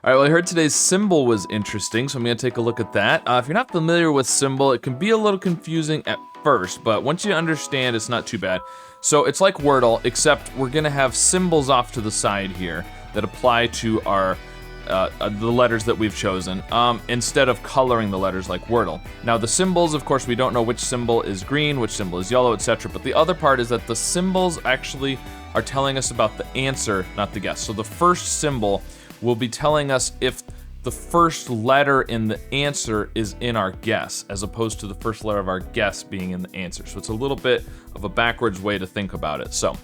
All right, well, I heard today's Symble was interesting, so I'm gonna take a look at that. If you're not familiar with Symble, it can be a little confusing at first, but once you understand, it's not too bad. So it's like Wordle, except we're gonna have symbols off to the side here that apply to our the letters that we've chosen, instead of coloring the letters like Wordle. Now the symbols, of course, we don't know which symbol is green, which symbol is yellow, etc. But the other part is that the symbols actually are telling us about the answer, not the guess. So the first symbol will be telling us if the first letter in the answer is in our guess, as opposed to the first letter of our guess being in the answer. So it's a little bit of a backwards way to think about it. So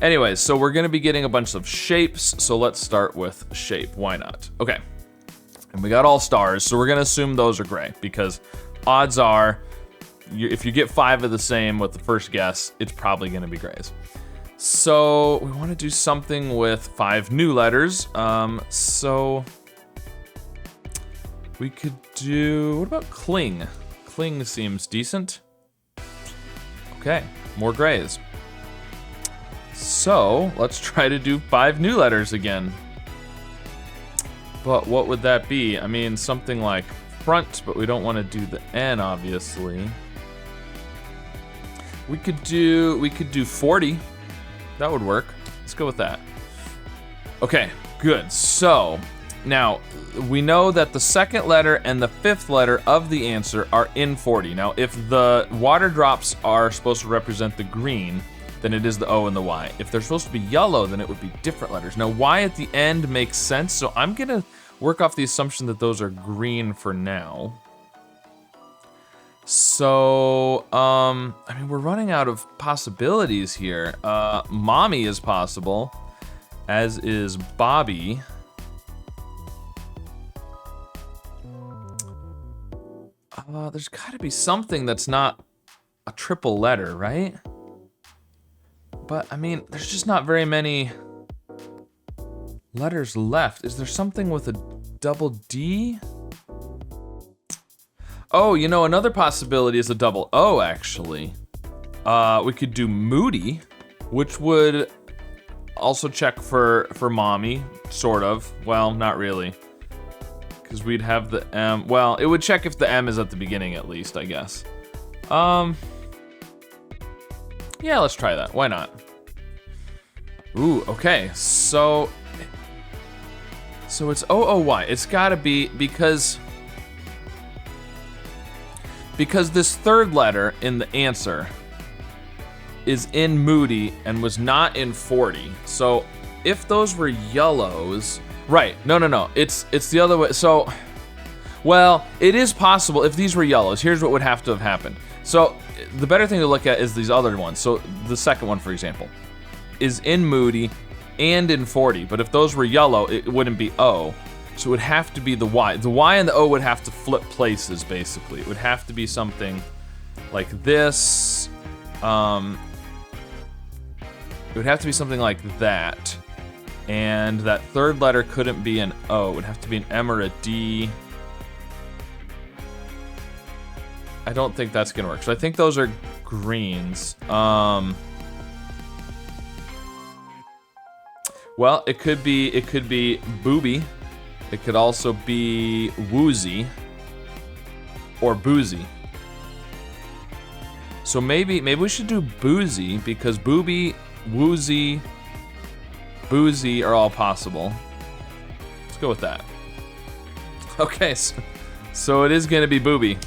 anyways, so we're gonna be getting a bunch of shapes, so let's start with shape, why not? Okay, and we got all stars, so we're gonna assume those are gray, because odds are, if you get 5 of the same with the first guess, it's probably gonna be grays. So we wanna do something with 5 new letters, so we could do, what about cling? Cling seems decent. Okay, more grays. So let's try to do 5 new letters again. But what would that be? I mean, something like front, but we don't want to do the N, obviously. We could do 40. That would work. Let's go with that. Okay, good. So now we know that the second letter and the 5th letter of the answer are in 40. Now, if the water drops are supposed to represent the green, then it is the O and the Y. If they're supposed to be yellow, then it would be different letters. Now, Y at the end makes sense, so I'm gonna work off the assumption that those are green for now. So, I mean, we're running out of possibilities here. Mommy is possible, as is Bobby. There's gotta be something that's not a triple letter, right? But, I mean, there's just not very many letters left. Is there something with a double D? Oh, you know, another possibility is a double O, actually. We could do Moody, which would also check for mommy, sort of. Well, not really. Because we'd have the M. Well, it would check if the M is at the beginning, at least, I guess. Yeah, let's try that. Why not? Ooh, okay. So it's O-O-Y. It's gotta be because this third letter in the answer is in Moody and was not in 40. So if those were yellows, right? No. It's the other way. So, well, it is possible if these were yellows. Here's what would have to have happened. So the better thing to look at is these other ones. So the second one, for example, is in Moody and in 40. But if those were yellow, it wouldn't be O. So it would have to be the Y. The Y and the O would have to flip places, basically. It would have to be something like this. It would have to be something like that. And that third letter couldn't be an O. It would have to be an M or a D. I don't think that's gonna work. So I think those are greens. Well, it could be booby. It could also be woozy or boozy. So maybe we should do boozy, because booby, woozy, boozy are all possible. Let's go with that. Okay, so it is gonna be booby,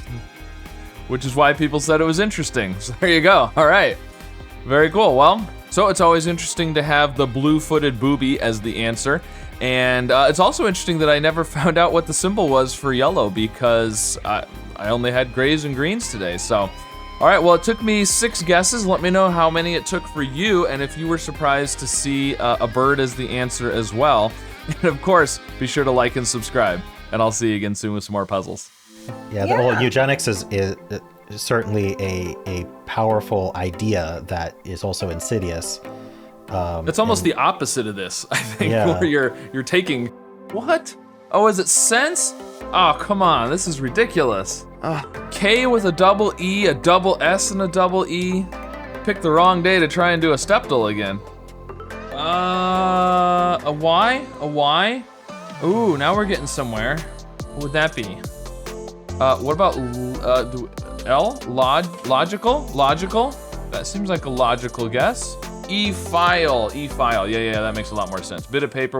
which is why people said it was interesting. So there you go. All right, very cool. Well, so it's always interesting to have the blue-footed booby as the answer. And it's also interesting that I never found out what the symbol was for yellow, because I only had grays and greens today. So, all right, well, it took me 6 guesses. Let me know how many it took for you, and if you were surprised to see a bird as the answer as well. And of course, be sure to like and subscribe, and I'll see you again soon with some more puzzles. Yeah, the whole eugenics is certainly a powerful idea that is also insidious. It's almost the opposite of this, I think, where you're taking, what? Oh, is it sense? Oh, come on, this is ridiculous. K with a double E, a double S, and a double E. Picked the wrong day to try and do a stepdle again. A Y? A Y? Ooh, now we're getting somewhere. What would that be? What about L? Logical? Logical? That seems like a logical guess. E-file. E-file. Yeah, that makes a lot more sense. Bit of paper